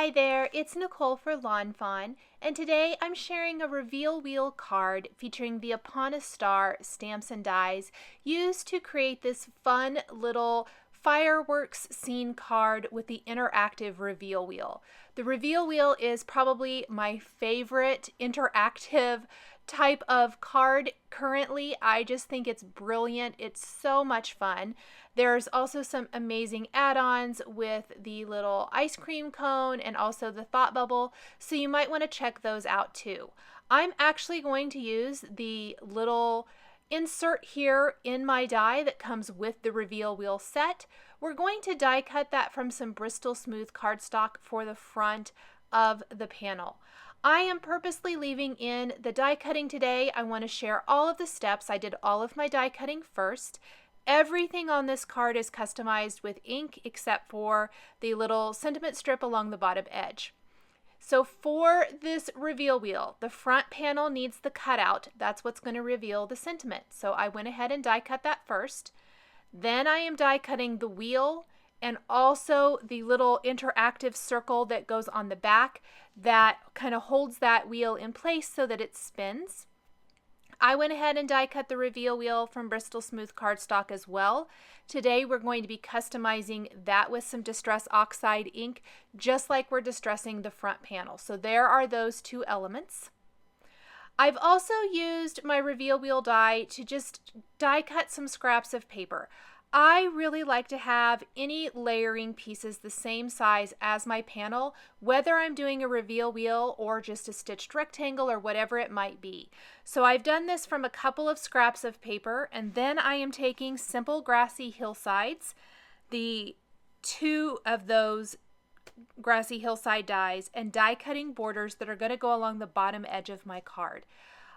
Hi there, it's Nicole for Fawn, and today I'm sharing a reveal wheel card featuring the Upon a Star stamps and dies used to create this fun little fireworks scene card with the interactive reveal wheel. The reveal wheel is probably my favorite interactive type of card currently. I just think it's brilliant. It's so much fun. There's also some amazing add-ons with the little ice cream cone and also the thought bubble, so you might want to check those out too. I'm actually going to use the little insert here in my die that comes with the reveal wheel set. We're going to die cut that from some Bristol Smooth cardstock for the front of the panel. I am purposely leaving in the die cutting today. I want to share all of the steps. I did all of my die cutting first. Everything on this card is customized with ink except for the little sentiment strip along the bottom edge. So for this reveal wheel, the front panel needs the cutout. That's what's going to reveal the sentiment. So I went ahead and die cut that first. Then I am die cutting the wheel and also the little interactive circle that goes on the back that kind of holds that wheel in place so that it spins. I went ahead and die cut the reveal wheel from Bristol Smooth cardstock as well. Today we're going to be customizing that with some Distress Oxide ink, just like we're distressing the front panel. So there are those two elements. I've also used my reveal wheel die to just die cut some scraps of paper. I really like to have any layering pieces the same size as my panel, whether I'm doing a reveal wheel or just a stitched rectangle or whatever it might be. So I've done this from a couple of scraps of paper, and then I am taking simple Grassy Hillsides, the two of those Grassy Hillside dies, and die cutting borders that are going to go along the bottom edge of my card.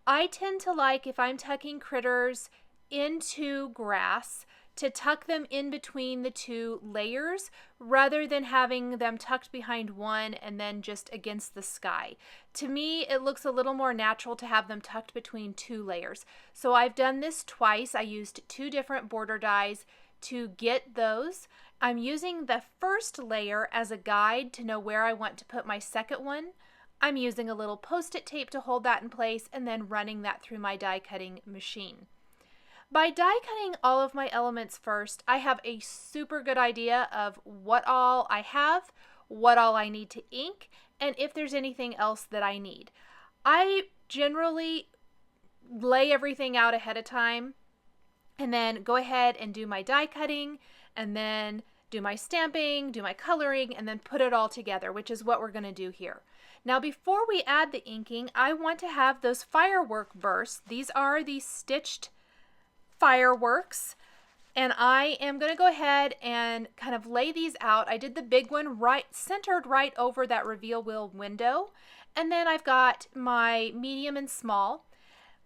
I tend to like, if I'm tucking critters into grass, to tuck them in between the two layers rather than having them tucked behind one and then just against the sky. To me, it looks a little more natural to have them tucked between two layers. So I've done this twice. I used two different border dies to get those. I'm using the first layer as a guide to know where I want to put my second one. I'm using a little post-it tape to hold that in place and then running that through my die cutting machine. By die cutting all of my elements first, I have a super good idea of what all I have, what all I need to ink, and if there's anything else that I need. I generally lay everything out ahead of time and then go ahead and do my die cutting and then do my stamping, do my coloring, and then put it all together, which is what we're going to do here. Now, before we add the inking, I want to have those firework bursts. These are the stitched fireworks, and I am going to go ahead and kind of lay these out. I did the big one centered right over that reveal wheel window, and then I've got my medium and small.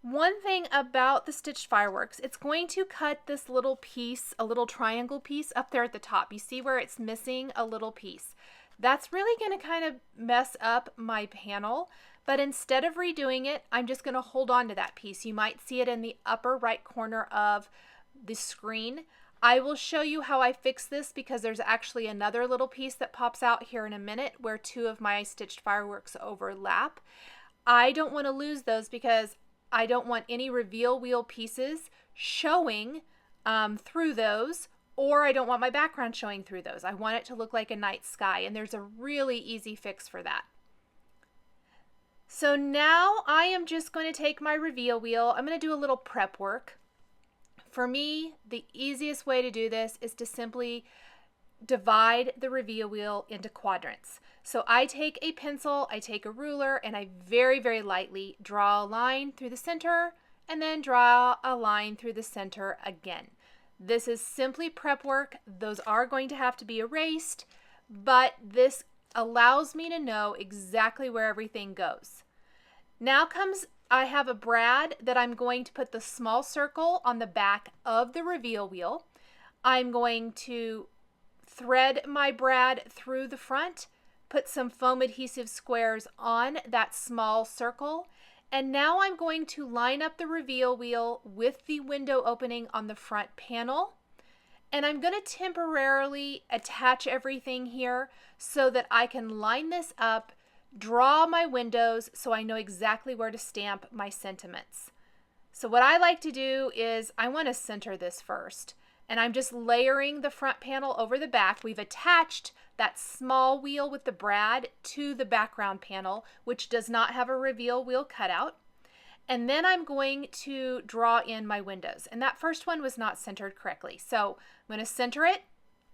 One thing about the stitched fireworks, it's going to cut this little piece, a little triangle piece up there at the top. You see where it's missing a little piece. That's really going to kind of mess up my panel. But instead of redoing it, I'm just going to hold on to that piece. You might see it in the upper right corner of the screen. I will show you how I fix this because there's actually another little piece that pops out here in a minute where two of my stitched fireworks overlap. I don't want to lose those because I don't want any reveal wheel pieces showing through those, or I don't want my background showing through those. I want it to look like a night sky, and there's a really easy fix for that. So now I am just going to take my reveal wheel. I'm going to do a little prep work. For me, the easiest way to do this is to simply divide the reveal wheel into quadrants. So I take a pencil, I take a ruler, and I very, very lightly draw a line through the center and then draw a line through the center again. This is simply prep work. Those are going to have to be erased, but this allows me to know exactly where everything goes. Now I have a brad that I'm going to put the small circle on the back of the reveal wheel. I'm going to thread my brad through the front, put some foam adhesive squares on that small circle, and now I'm going to line up the reveal wheel with the window opening on the front panel. And I'm going to temporarily attach everything here so that I can line this up, draw my windows so I know exactly where to stamp my sentiments. So what I like to do is I want to center this first. And I'm just layering the front panel over the back. We've attached that small wheel with the brad to the background panel, which does not have a reveal wheel cutout. And then I'm going to draw in my windows. And that first one was not centered correctly. So I'm going to center it,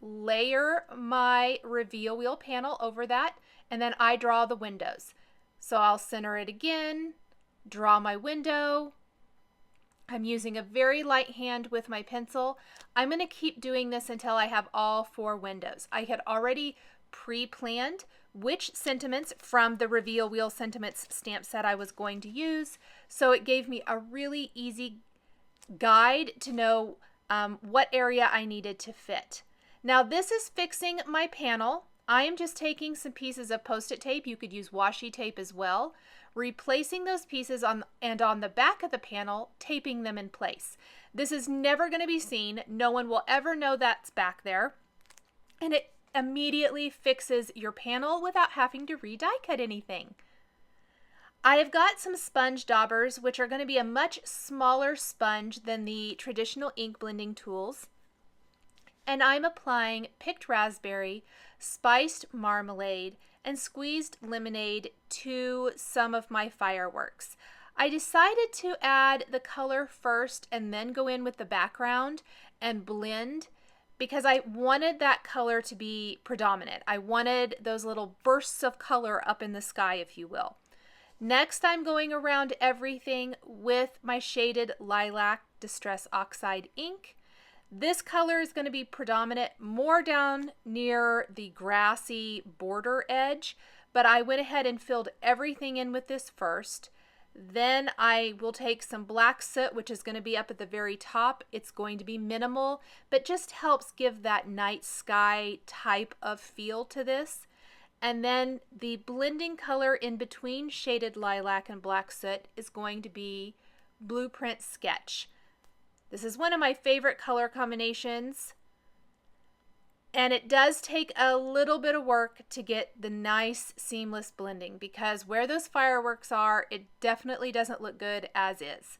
layer my reveal wheel panel over that, and then I draw the windows. So I'll center it again, draw my window. I'm using a very light hand with my pencil. I'm going to keep doing this until I have all 4 windows. I had already pre-planned which sentiments from the reveal wheel sentiments stamp set I was going to use, so it gave me a really easy guide to know what area I needed to fit. Now this is fixing my panel. I am just taking some pieces of Post-it tape, you could use washi tape as well, replacing those pieces on the back of the panel, taping them in place. This is never going to be seen. No one will ever know that's back there. And it immediately fixes your panel without having to re-die cut anything. I have got some sponge daubers, which are going to be a much smaller sponge than the traditional ink blending tools. And I'm applying picked raspberry, spiced marmalade, and squeezed lemonade to some of my fireworks. I decided to add the color first and then go in with the background and blend because I wanted that color to be predominant. I wanted those little bursts of color up in the sky, if you will. Next, I'm going around everything with my shaded lilac Distress Oxide ink. This color is going to be predominant more down near the grassy border edge, but I went ahead and filled everything in with this first. Then I will take some black soot, which is going to be up at the very top. It's going to be minimal, but just helps give that night sky type of feel to this. And then the blending color in between shaded lilac and black soot is going to be Blueprint Sketch. This is one of my favorite color combinations, and it does take a little bit of work to get the nice seamless blending because where those fireworks are, it definitely doesn't look good as is.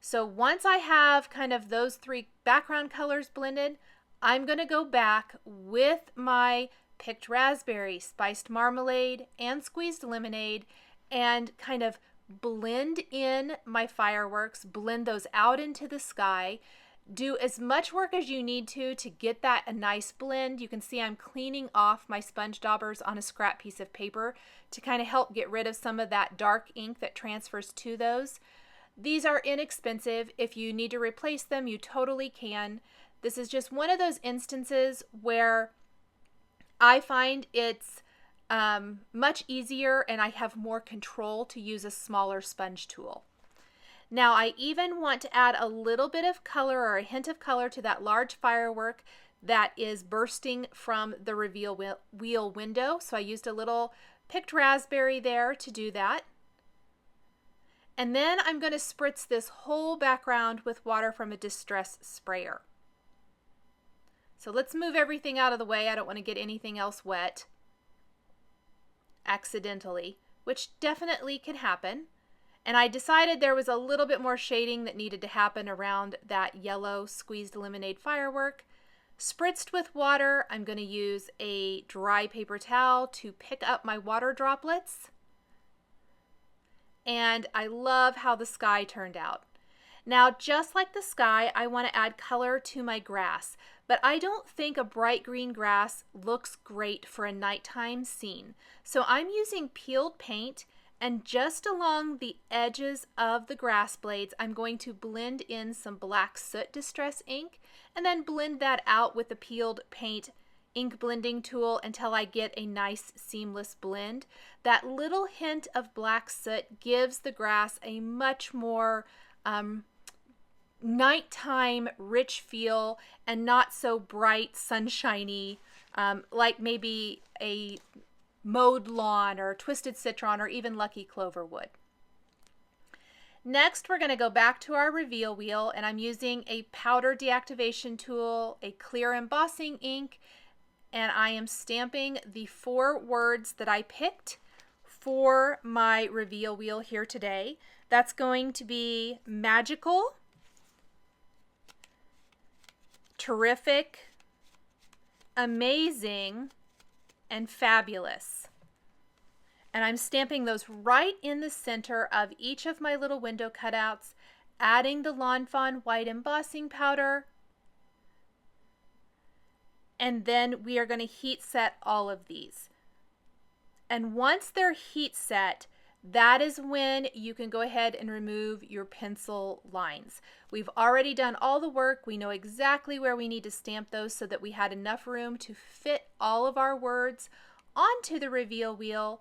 So once I have kind of those 3 background colors blended, I'm going to go back with my picked raspberry, spiced marmalade, and squeezed lemonade and kind of blend in my fireworks, blend those out into the sky, do as much work as you need to get that a nice blend. You can see I'm cleaning off my sponge daubers on a scrap piece of paper to kind of help get rid of some of that dark ink that transfers to those. These are inexpensive. If you need to replace them, you totally can. This is just one of those instances where I find it's much easier and I have more control to use a smaller sponge tool. Now I even want to add a little bit of color or a hint of color to that large firework that is bursting from the reveal wheel window. So I used a little picked raspberry there to do that. And then I'm going to spritz this whole background with water from a distress sprayer. So let's move everything out of the way. I don't want to get anything else wet accidentally, which definitely can happen. And I decided there was a little bit more shading that needed to happen around that yellow squeezed lemonade firework. Spritzed with water, I'm going to use a dry paper towel to pick up my water droplets. And I love how the sky turned out. Now, just like the sky, I want to add color to my grass, but I don't think a bright green grass looks great for a nighttime scene. So I'm using peeled paint, and just along the edges of the grass blades, I'm going to blend in some black soot distress ink, and then blend that out with the peeled paint ink blending tool until I get a nice seamless blend. That little hint of black soot gives the grass a much more nighttime rich feel and not so bright sunshiny like maybe a mowed lawn or twisted citron or even lucky clover would. Next, we're going to go back to our reveal wheel, and I'm using a powder deactivation tool, a clear embossing ink, and I am stamping the 4 words that I picked for my reveal wheel here today. That's going to be magical, terrific, amazing, and fabulous. And I'm stamping those right in the center of each of my little window cutouts, adding the Lawn Fawn white embossing powder. And then we are going to heat set all of these. And once they're heat set, that is when you can go ahead and remove your pencil lines. We've already done all the work. We know exactly where we need to stamp those so that we had enough room to fit all of our words onto the reveal wheel.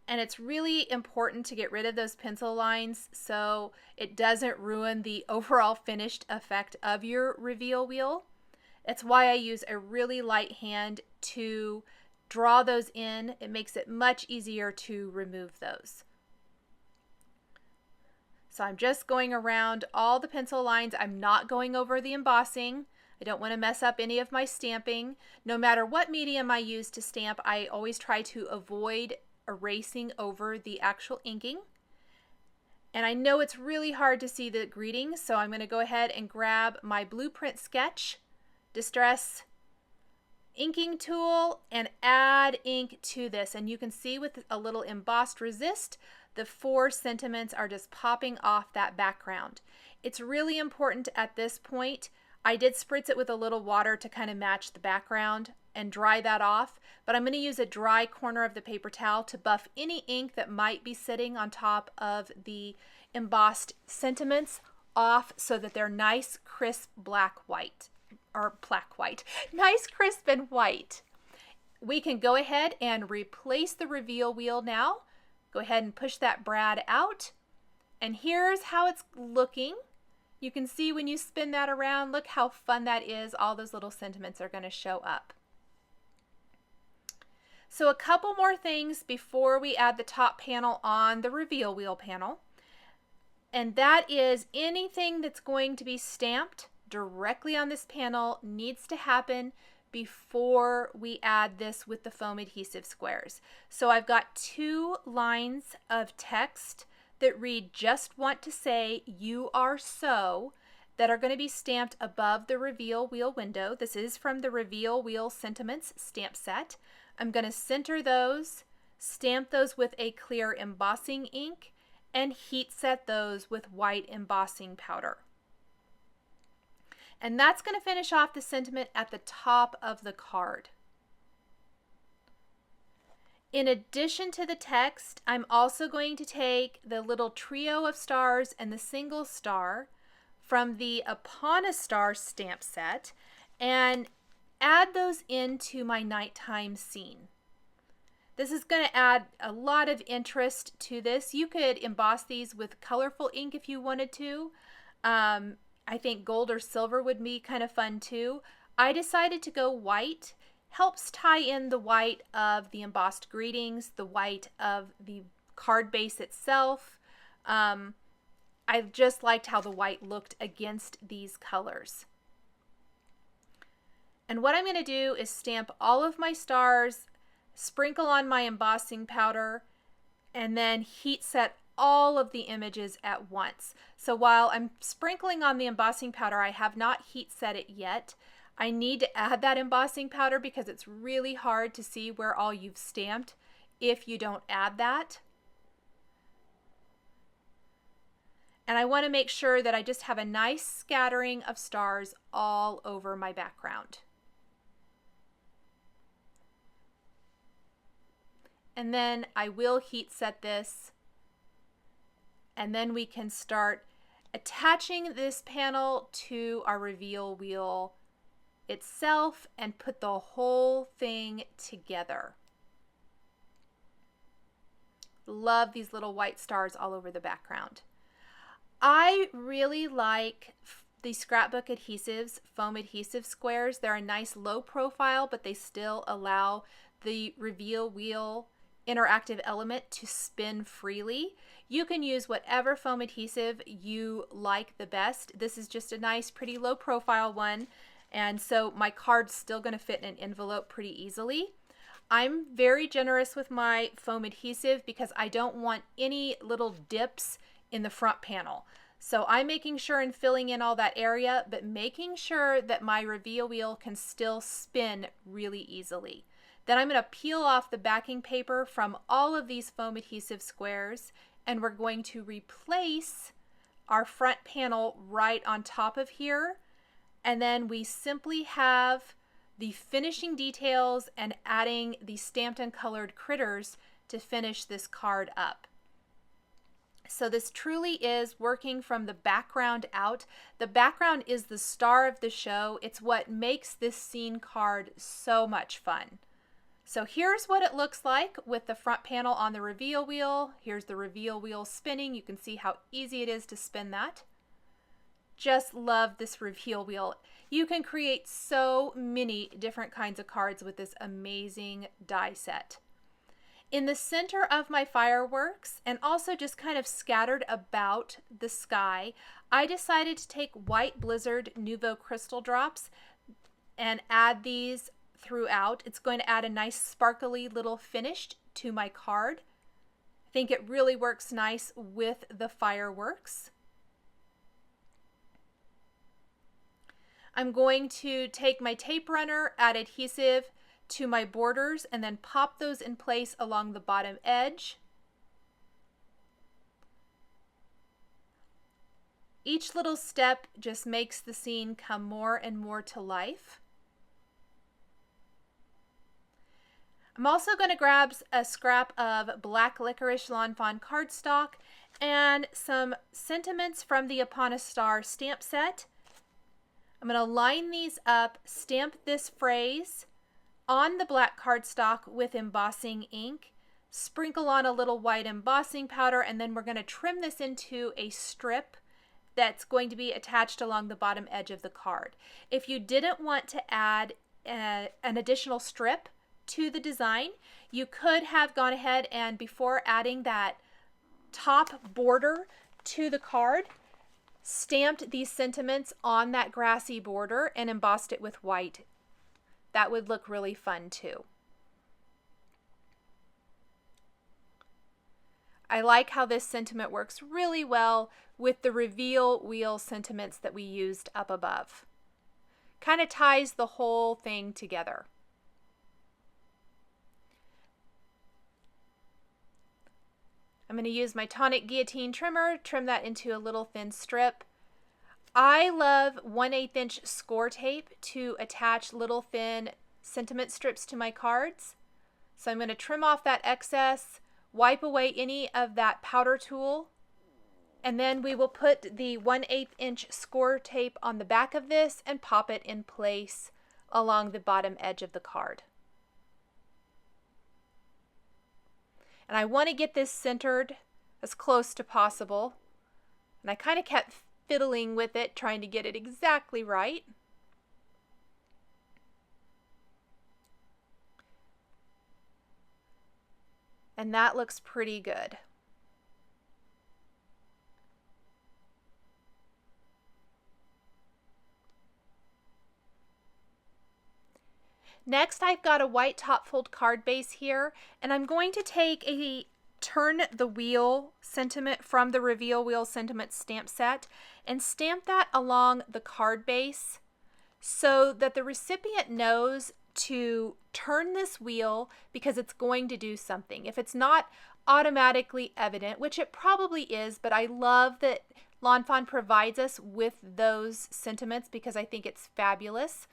And it's really important to get rid of those pencil lines so it doesn't ruin the overall finished effect of your reveal wheel. That's why I use a really light hand to draw those in. It makes it much easier to remove those. So I'm just going around all the pencil lines. I'm not going over the embossing. I don't want to mess up any of my stamping. No matter what medium I use to stamp, I always try to avoid erasing over the actual inking. And I know it's really hard to see the greetings, so I'm going to go ahead and grab my Blueprint Sketch Distress inking tool and add ink to this. And you can see with a little embossed resist, the 4 sentiments are just popping off that background. It's really important at this point. I did spritz it with a little water to kind of match the background and dry that off, but I'm going to use a dry corner of the paper towel to buff any ink that might be sitting on top of the embossed sentiments off so that they're nice, crisp, nice, crisp, and white. We can go ahead and replace the reveal wheel now. Go ahead and push that brad out, and here's how it's looking. You can see when you spin that around, look how fun that is. All those little sentiments are going to show up. So a couple more things before we add the top panel on the reveal wheel panel. And that is anything that's going to be stamped directly on this panel needs to happen before we add this with the foam adhesive squares. So I've got 2 lines of text that read "just want to say you are so" that are going to be stamped above the reveal wheel window. This is from the Reveal Wheel Sentiments stamp set. I'm going to center those, stamp those with a clear embossing ink, and heat set those with white embossing powder. And that's going to finish off the sentiment at the top of the card. In addition to the text, I'm also going to take the little trio of stars and the single star from the Upon a Star stamp set and add those into my nighttime scene. This is going to add a lot of interest to this. You could emboss these with colorful ink if you wanted to. I think gold or silver would be kind of fun too. I decided to go white. Helps tie in the white of the embossed greetings, the white of the card base itself. I just liked how the white looked against these colors. And what I'm going to do is stamp all of my stars, sprinkle on my embossing powder, and then heat set all of the images at once. So while I'm sprinkling on the embossing powder, I have not heat set it yet. I need to add that embossing powder because it's really hard to see where all you've stamped if you don't add that. And I want to make sure that I just have a nice scattering of stars all over my background. And then I will heat set this, and then we can start attaching this panel to our reveal wheel itself and put the whole thing together. Love these little white stars all over the background. I really like the scrapbook adhesives, foam adhesive squares. They're a nice low profile, but they still allow the reveal wheel interactive element to spin freely. You can use whatever foam adhesive you like the best. This is just a nice, pretty low profile one, and so my card's still going to fit in an envelope pretty easily. I'm very generous with my foam adhesive because I don't want any little dips in the front panel. So I'm making sure and filling in all that area, but making sure that my reveal wheel can still spin really easily. Then I'm going to peel off the backing paper from all of these foam adhesive squares, and we're going to replace our front panel right on top of here. And then we simply have the finishing details and adding the stamped and colored critters to finish this card up. So this truly is working from the background out. The background is the star of the show. It's what makes this scene card so much fun. So here's what it looks like with the front panel on the reveal wheel. Here's the reveal wheel spinning. You can see how easy it is to spin that. Just love this reveal wheel. You can create so many different kinds of cards with this amazing die set. In the center of my fireworks, and also just kind of scattered about the sky, I decided to take White Blizzard Nouveau Crystal Drops and add these throughout. It's going to add a nice sparkly little finish to my card. I think it really works nice with the fireworks. I'm going to take my tape runner, add adhesive to my borders, and then pop those in place along the bottom edge. Each little step just makes the scene come more and more to life. I'm also going to grab a scrap of black licorice Lawn Fawn cardstock and some sentiments from the Upon a Star stamp set. I'm going to line these up, stamp this phrase on the black cardstock with embossing ink, sprinkle on a little white embossing powder, and then we're going to trim this into a strip that's going to be attached along the bottom edge of the card. If you didn't want to add an additional strip to the design, you could have gone ahead and, before adding that top border to the card, stamped these sentiments on that grassy border and embossed it with white. That would look really fun too. I like how this sentiment works really well with the reveal wheel sentiments that we used up above. Kind of ties the whole thing together. I'm going to use my tonic guillotine trimmer, trim that into a little thin strip. I love 1/8 inch score tape to attach little thin sentiment strips to my cards. So I'm going to trim off that excess, wipe away any of that powder tool, and then we will put the 1/8 inch score tape on the back of this and pop it in place along the bottom edge of the card. And I want to get this centered as close to possible. And I kind of kept fiddling with it, trying to get it exactly right. And that looks pretty good. Next, I've got a white top fold card base here, and I'm going to take a turn the wheel sentiment from the reveal wheel sentiment stamp set and stamp that along the card base so that the recipient knows to turn this wheel because it's going to do something. If it's not automatically evident, which it probably is, but I love that Lawn Fawn provides us with those sentiments because I think it's fabulous.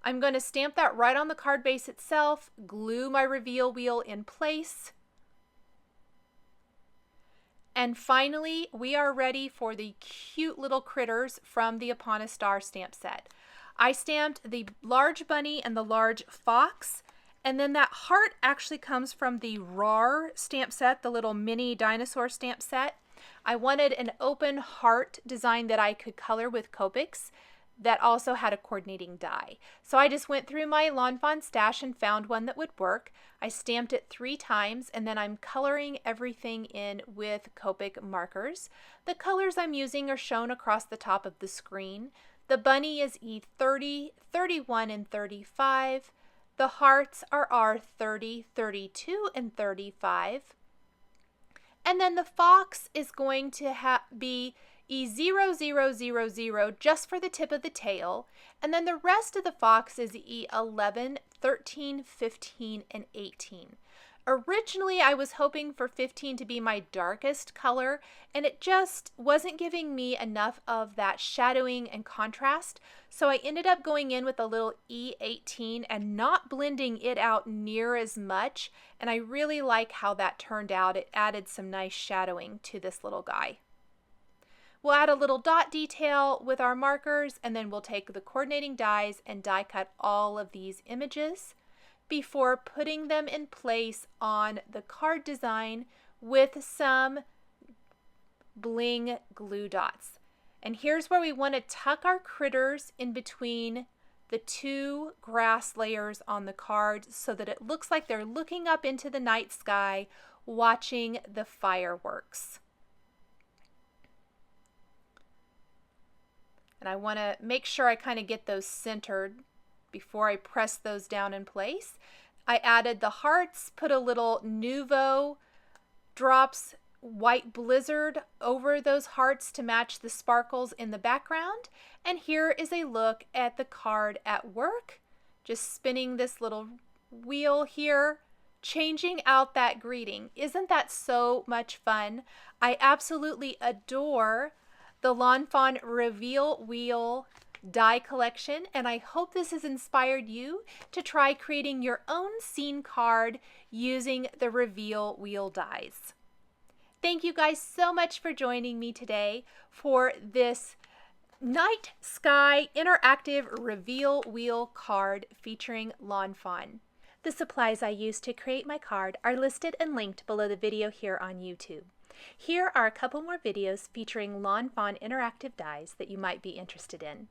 I'm going to stamp that right on the card base itself, glue my reveal wheel in place. And finally, we are ready for the cute little critters from the Upon a Star stamp set. I stamped the large bunny and the large fox, and then that heart actually comes from the RAWR stamp set, the little mini dinosaur stamp set. I wanted an open heart design that I could color with Copics. that also had a coordinating die. So I just went through my Lawn Fawn stash and found one that would work. I stamped it 3 times, and then I'm coloring everything in with Copic markers. The colors I'm using are shown across the top of the screen. The bunny is E30, 31, and 35. The hearts are R30, 32, and 35. And then the fox is going to be E0000 just for the tip of the tail. And then the rest of the fox is E11, 13, 15, and 18. Originally, I was hoping for 15 to be my darkest color, and it just wasn't giving me enough of that shadowing and contrast. So I ended up going in with a little E18 and not blending it out near as much. And I really like how that turned out. It added some nice shadowing to this little guy. We'll add a little dot detail with our markers, and then we'll take the coordinating dies and die cut all of these images before putting them in place on the card design with some bling glue dots. And here's where we want to tuck our critters in between the 2 grass layers on the card so that it looks like they're looking up into the night sky watching the fireworks. And I want to make sure I kind of get those centered before I press those down in place. I added the hearts, put a little Nuvo drops white blizzard over those hearts to match the sparkles in the background. And here is a look at the card at work. Just spinning this little wheel here, changing out that greeting. Isn't that so much fun? I absolutely adore the Lawn Fawn Reveal Wheel die collection, and I hope this has inspired you to try creating your own scene card using the Reveal Wheel dies. Thank you guys so much for joining me today for this night sky interactive Reveal Wheel card featuring Lawn Fawn. The supplies I used to create my card are listed and linked below the video here on YouTube. Here are a couple more videos featuring Lawn Fawn interactive dies that you might be interested in.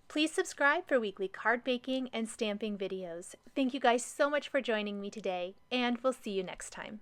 Please subscribe for weekly card making and stamping videos. Thank you guys so much for joining me today, and we'll see you next time.